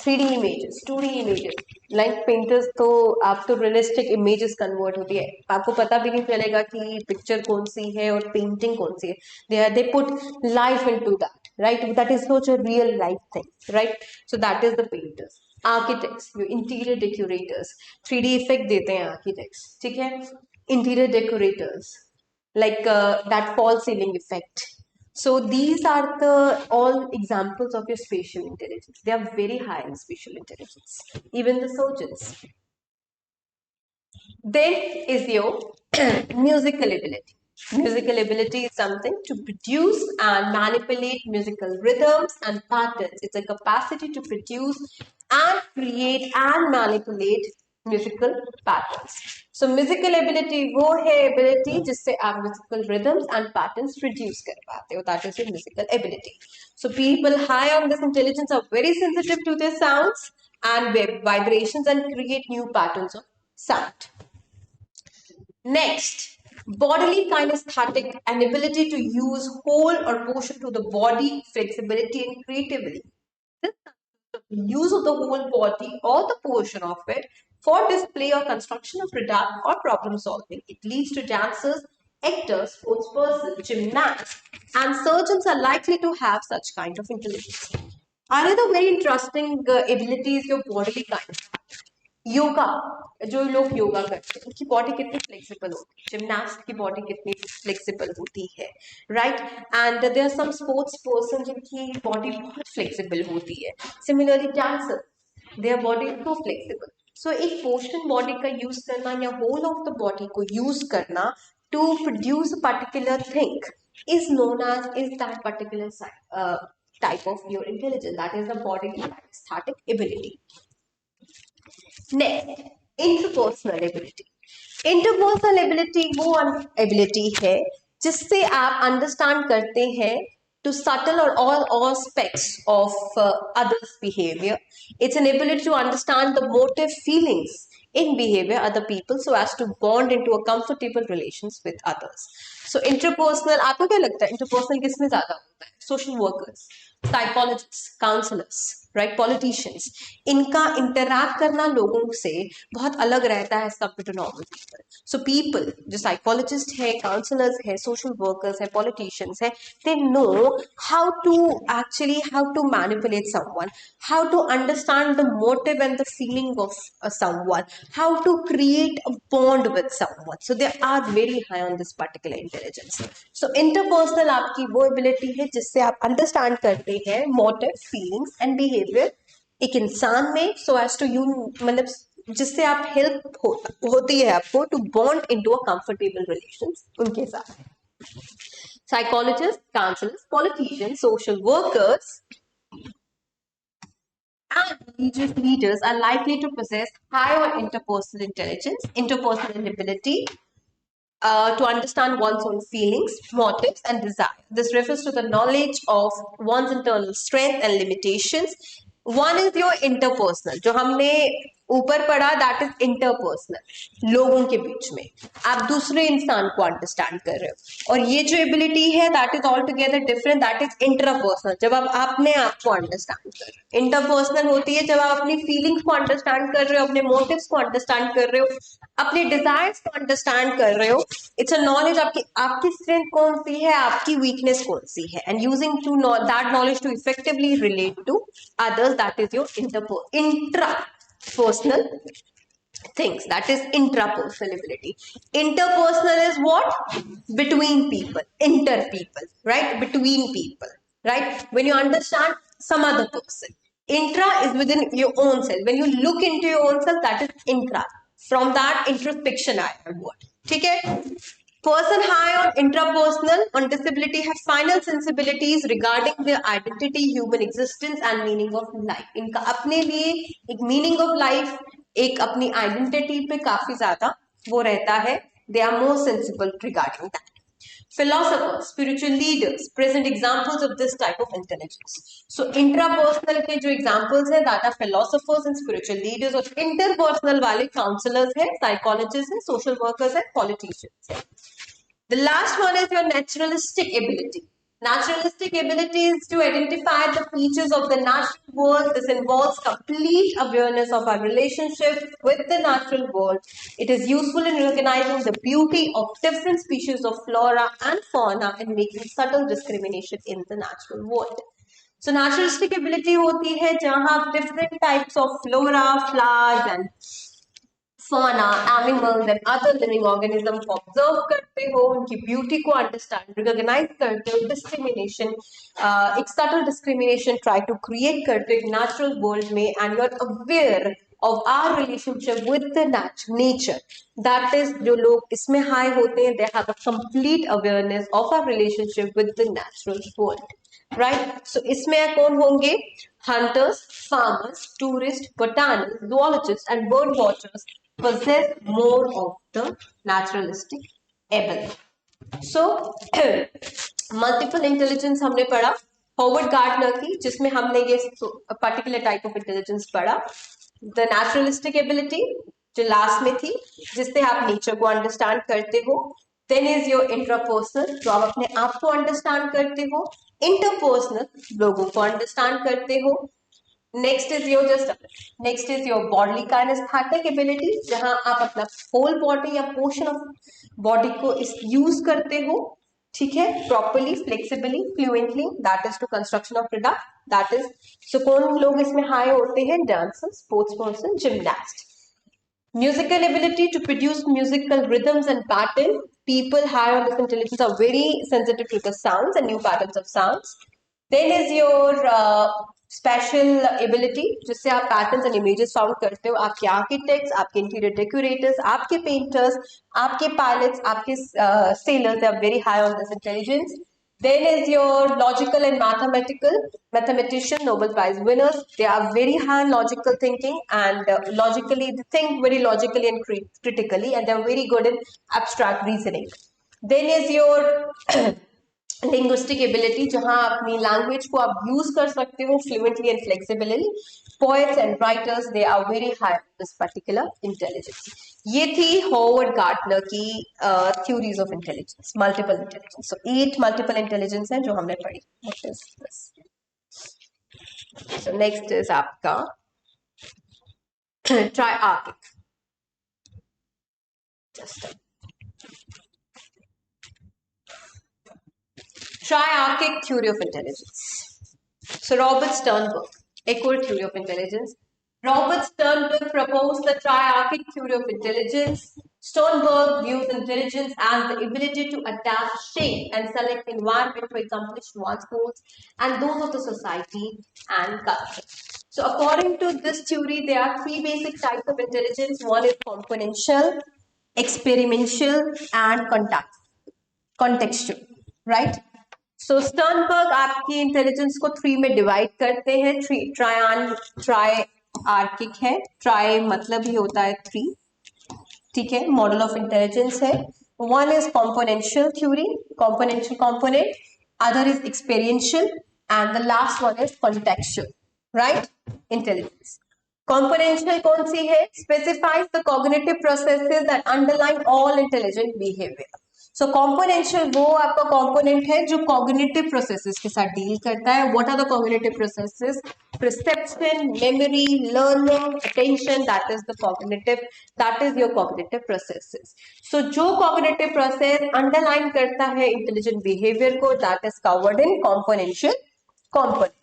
3D images, 2D images. Like painters तो आप तो realistic images convert होती है, आपको पता भी नहीं चलेगा कि picture कौन सी है और painting कौन सी है. They put life into that, right? That is such a real life thing, right? So that is the painters. Architects, interior decorators, 3D effect देते हैं architects, ठीक है? Interior decorators, like that false ceiling effect. So these are the all examples of your spatial intelligence. They are very high in spatial intelligence. Even the surgeons. Then is your musical ability. Musical ability is something to produce and manipulate musical rhythms and patterns. It's a capacity to produce and create and manipulate musical patterns. So musical ability वो है ability जिससे आप musical rhythms and patterns produce कर पाते हो. That is your musical ability. So people high on this intelligence are very sensitive to their sounds and vibrations and create new patterns of sound. Next, bodily kinesthetic, an ability to use whole or portion to the body, flexibility and creativity. This use of the whole body or the portion of it for display or construction of product or problem solving. It leads to dancers, actors, sportspersons, gymnasts, and surgeons are likely to have such kind of intelligence. Another very interesting ability is your bodily kinesthetic. Yoga, जो लोग योगा करते हैं उनकी बॉडी कितनी फ्लेक्सिबल होती है, जिमनास्ट की बॉडी कितनी फ्लेक्सिबल होती है, right? And there are some sports person जिनकी बॉडी बहुत फ्लेक्सिबल होती है. Similarly dancer, their body is so flexible. So एक पोर्शन बॉडी का यूज करना या होल ऑफ द बॉडी को यूज करना to produce a particular thing is known as is that particular type of your intelligence, that is the bodily kinesthetic ability. Next, interpersonal ability. Interpersonal ability वो ability है जिससे आप understand करते हैं to subtle or all aspects of others' behavior. It's an ability to understand the motive feelings in behavior other people so as to bond into a comfortable relations with others. So interpersonal, आपको क्या लगता है interpersonal किसमें ज्यादा होता है? Social workers. Psychologist, counsellors, right, politicians, इनका इंटरैक्ट करना लोगों से बहुत अलग रहता है as compare to normal people. So people जो साइकोलॉजिस्ट है, काउंसलर्स है, सोशल वर्कर्स है, पॉलिटिशियंस है, they know how to manipulate someone, how to understand the motive and the feeling of someone, how to create a bond with someone. So they are very high on this particular intelligence. So interpersonal आपकी वो ability है जिससे आप understand करते हैं motive, feelings and behavior एक इंसान में, so as to you मतलब जिससे आप हेल्प होती है आपको to bond into a comfortable relations उनके साथ. Psychologists, counselors, politicians, social workers, and religious leaders are likely to possess high on interpersonal intelligence, interpersonal ability, to understand one's own feelings, motives, and desire. This refers to the knowledge of one's internal strength and limitations. One is your interpersonal, जो हमने ऊपर पढ़ा, दैट इज इंटरपर्सनल, लोगों के बीच में आप दूसरे इंसान को अंडरस्टैंड कर रहे हो. और ये जो एबिलिटी है that is all together different, that is intrapersonal, जब आप अपने आप को अंडरस्टैंड कर रहे हो. इंटरपर्सनल होती है जब आप अपनी फीलिंग्स को अंडरस्टैंड कर रहे हो, अपने मोटिव्स को अंडरस्टैंड कर रहे हो, अपने डिजायर्स को अंडरस्टैंड कर रहे हो. इट्स अ नॉलेज आपकी स्ट्रेंथ कौन सी है, आपकी वीकनेस कौन सी है, and using to that knowledge to effectively relate to others, that is your intrapersonal things, that is intrapersonal ability. Interpersonal is what? Between people, inter people, right, between people, right, when you understand some other person. Intra is within your own self, when you look into your own self, that is intra. From that introspection I have word. ठीक है. Person high on intrapersonal on disability have final sensibilities regarding their identity, human existence and meaning of life. इनका अपने लिए एक meaning of life, एक अपनी identity पे काफी ज्यादा वो रहता है. They are more sensible regarding that. Philosophers, spiritual leaders, present examples of this type of intelligence. So intrapersonal के जो examples हैं, that are philosophers and spiritual leaders, और interpersonal वाले counselors हैं, psychologists हैं, social workers हैं, politicians हैं. The last one is your naturalistic ability. Naturalistic ability is to identify the features of the natural world. This involves complete awareness of our relationship with the natural world. It is useful in recognizing the beauty of different species of flora and fauna and making subtle discrimination in the natural world. So naturalistic ability होती है जहाँ आप different types of flora, flowers and fauna, animals and other living organisms को observe करते हो, उनकी beauty को understand, recognize करते हो, discrimination, एक subtle discrimination try to create करते हो natural world में, and you're aware of our relationship with the nature. That is जो लोग इसमें high होते हैं, they have a complete awareness of our relationship with the natural world. Right? So इसमें कौन होंगे? Hunters, farmers, tourists, botanists, zoologists and bird watchers possess more of the naturalistic ability. So multiple intelligence हमने पढ़ा हॉवर्ड गार्डनर की, जिसमें हमने ये particular type of intelligence पढ़ा. The naturalistic ability जो लास्ट में थी, जिससे आप नेचर को अंडरस्टैंड करते हो. Then is your intrapersonal, जो आप अपने आप को अंडरस्टैंड करते हो. Interpersonal, लोगों को अंडरस्टैंड करते हो. Next is your body kinesthetic ability, जहां आप अपना होल बॉडी या पोर्शन ऑफ बॉडी को यूज करते हो, ठीक है, properly, flexibly, fluently, that is to construction of product. That is so कौन लोग इसमें हाई होते हैं? Dancer, sports person, gymnast. Musical ability to produce musical rhythms and patterns. People high on this intelligence are very sensitive to the sounds and new patterns of sounds. Then is your special ability, जिससे आप patterns and images found करते हो. आपके architects, आपके interior decorators, आपके painters, आपके pilots, आपके sailors, they are very high on this intelligence. Then is your logical and mathematician, Nobel Prize winners. They are very high in logical thinking and logically, they think very logically and critically, and they are very good in abstract reasoning. Then is your linguistic ability, जहां अपनी language को आप use कर सकते हो fluently and flexibly. Poets and writers, they are very high in this particular intelligence. ये थी हॉवर्ड गार्टनर की theories of intelligence, multiple intelligence. So 8 multiple intelligence है जो हमने पढ़ी. So next is आपका triarchic. Triarchic theory of intelligence. So Robert Sternberg, एक और theory of intelligence. Robert Sternberg proposed the triarchic theory of intelligence. Sternberg views intelligence as the ability to adapt, shape, and select environment to accomplish one's goals and those of the society and culture. So according to this theory, there are three basic types of intelligence. One is componential, experiential, and contextual. Right? So Sternberg आपकी इंटेलिजेंस को थ्री में डिवाइड करते हैं. ट्राई आर्किक है. ट्राई मतलब ही होता है थ्री. ठीक है, मॉडल ऑफ इंटेलिजेंस है. One is componential theory, componential component. Other is experiential and the last one is contextual. Right, intelligence. Componential कौन सी है? Specifies the cognitive processes that underline all intelligent behaviour. So componential वो आपका कॉम्पोनेंट है जो कॉग्निटिव प्रोसेसेस के साथ डील करता है. What are the cognitive processes? perception, memory, learning, attention, that is the cognitive, that is your cognitive processes. So जो cognitive process underline करता है intelligent behavior को, that is covered in componential component.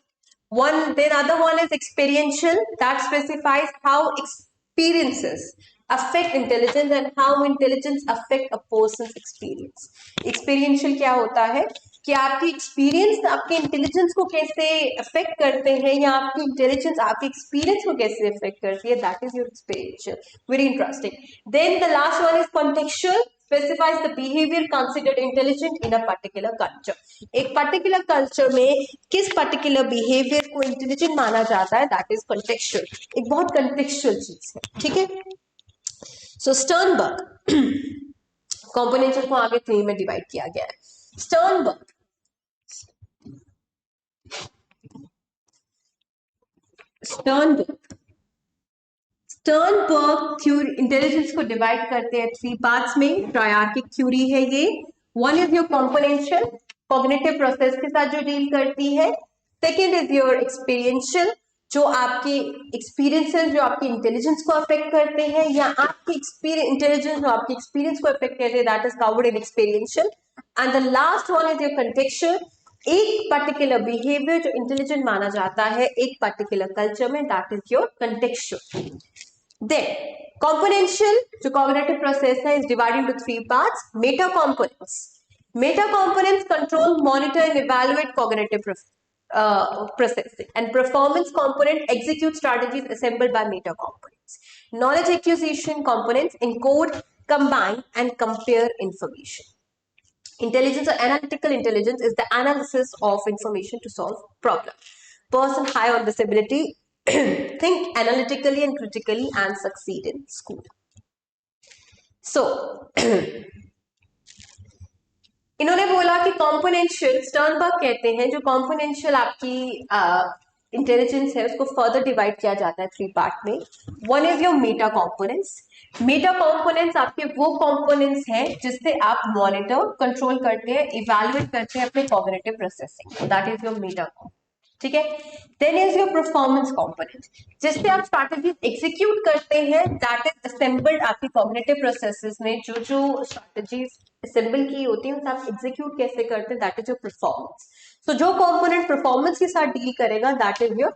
Then other one is experiential, that specifies how experiences affect intelligence and how intelligence affect a person's experience. Experiential क्या होता है कि आपकी एक्सपीरियंस आपके इंटेलिजेंस को कैसे अफेक्ट करते हैं या आपकी इंटेलिजेंस आपके एक्सपीरियंस को कैसे अफेक्ट करती है. That is your experiential. Very interesting. Then the last one is contextual. Specifies the behaviour considered intelligent in a particular culture. एक पर्टिकुलर कल्चर में किस पर्टिकुलर बिहेवियर को इंटेलिजेंट माना जाता है, दैट इज कॉन्टेक्चुअल. एक बहुत कॉन्टेक्चुअल चीज है. ठीक है. सो स्टर्नबर्ग कॉम्पोनेंशियल को आगे थ्री में डिवाइड किया गया है. स्टर्नबर्ग थ्योरी इंटेलिजेंस को डिवाइड करते हैं थ्री पार्ट्स में. ट्रायआर्किक थ्योरी है ये. One is your componential, cognitive process के साथ जो डील करती है. सेकेंड इज योर एक्सपीरियंशियल, जो आपके एक्सपीरियंसेस जो आपकी इंटेलिजेंस को अफेक्ट करते हैं या आपकी इंटेलिजेंस जो आपकी एक्सपीरियंस को अफेक्ट करते हैं, that is covered in experiential. And the last one is your contextual, एक पर्टिकुलर बिहेवियर जो इंटेलिजेंट माना जाता है एक पर्टिकुलर कल्चर में, that is your contextual. Then componential जो कॉग्निटिव प्रोसेस है is divided into three parts. Meta components control, monitor and evaluate cognitive processing, and performance component execute strategies assembled by meta components. Knowledge acquisition components encode, combine and compare information. Intelligence or analytical intelligence is the analysis of information to solve problem. Person high on this ability think analytically and critically and succeed in school. So इन्होंने बोला कि कॉम्पोनेंशियल, स्टर्नबर्ग कहते हैं जो कॉम्पोनेंशियल आपकी इंटेलिजेंस है उसको फर्दर डिवाइड किया जाता है थ्री पार्ट में. One is your Meta components. Meta components आपके वो कॉम्पोनेंट्स हैं जिससे आप मॉनिटर, कंट्रोल करते हैं, इवैल्यूएट करते हैं अपने cognitive processing. That is your meta component. ठीक है. Then is your performance component, जिससे आप स्ट्रैटेजीज एग्जीक्यूट करते हैं. दैट इज असेंबल्ड आपकी कॉग्निटिव प्रोसेसेस में जो स्ट्रैटेजीज असेंबल की होती है आप एग्जीक्यूट कैसे करते हैं, that is your performance. So जो कॉम्पोनेंट परफॉर्मेंस के साथ डील करेगा that is your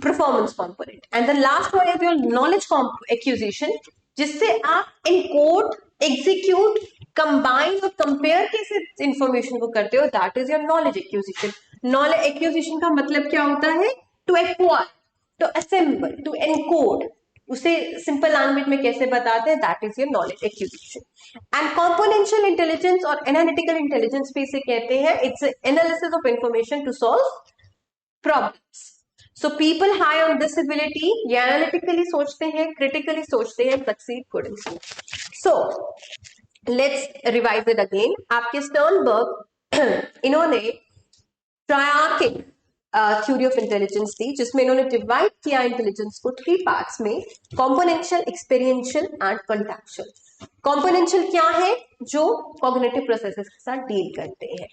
performance component. And the last one is your knowledge acquisition, जिससे आप इनकोड, एग्जीक्यूट, कंबाइन और कंपेयर कैसे इंफॉर्मेशन को करते हो, that is your knowledge acquisition. Knowledge acquisition का मतलब क्या होता है? To acquire, to assemble, to encode. उसे सिंपल लैंग्वेज में कैसे बताते हैं, that is your knowledge acquisition. And componential intelligence और एनालिटिकल इंटेलिजेंस भी इसे कहते हैं. It's analysis of information to solve problems. So people high on this ability ये एनालिटिकली सोचते हैं, क्रिटिकली सोचते हैं, succeed good in school. So let's revise it again. आपके स्टर्नबर्ग इन्होंने ट्रायआर्किक थ्योरी ऑफ इंटेलिजेंस थी, जिसमें इन्होंने डिवाइड किया इंटेलिजेंस को 3 पार्ट्स में, कॉम्पोनेंशियल, एक्सपीरियंशियल एंड कॉन्टेक्चुअल। कॉम्पोनेंशियल क्या है? जो कॉग्निटिव प्रोसेसेस के साथ डील करते हैं।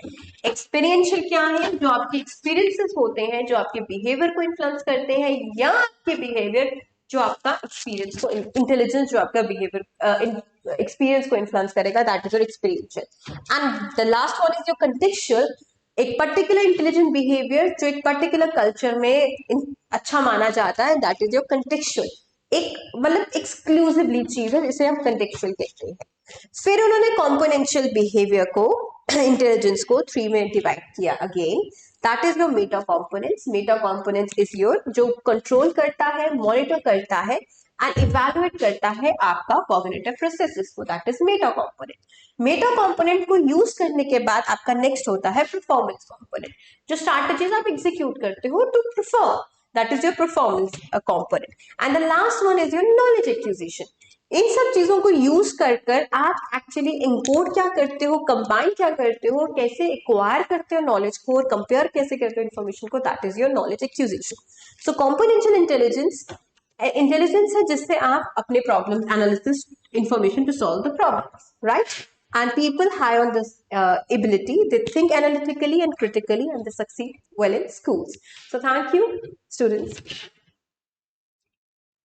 एक्सपीरियंशियल क्या है? जो आपके एक्सपीरियंसेस होते हैं, जो आपके बिहेवियर को इन्फ्लुएंस करते हैं, या आपके बिहेवियर जो आपका एक्सपीरियंस को, इंटेलिजेंस जो आपका बिहेवियर एक्सपीरियंस को इन्फ्लुएंस करेगा, that is your experiential. And the last one is your contextual, एक पर्टिकुलर इंटेलिजेंट बिहेवियर जो एक पर्टिकुलर कल्चर में अच्छा माना जाता है, दैट इज योर कंटेक्चुअल। एक मतलब एक्सक्लूसिवली चीज है, जिसे हम कंटेक्चुअल कहते हैं। फिर उन्होंने कॉम्पोनेंशियल बिहेवियर को, इंटेलिजेंस को 3 में डिवाइड किया again, that is your Meta components. Meta components is your जो कंट्रोल करता है, मॉनिटर करता है एंड इवैल्यूएट करता है आपका कॉग्निटिव प्रोसेसेस को, that is meta component. Meta component को यूज करने के बाद आपका नेक्स्ट होता है परफॉर्मेंस कॉम्पोनेंट, जो स्ट्रैटेजीज आप एग्जीक्यूट करते हो to perform, that is your performance component. And the last one is your knowledge acquisition. इन सब चीजों को यूज कर कर आप एक्चुअली इंपोर्ट क्या करते हो, कंबाइन क्या करते हो, कैसे एक्वायर करते हो नॉलेज को और कंपेयर कैसे करते हो इन्फॉर्मेशन को, that is your knowledge acquisition. So componential intelligence intelligence है जिससे आप अपने problem analysis information to solve the problem, right? And people high on this ability, they think analytically and critically, and they succeed well in schools. So thank you, students.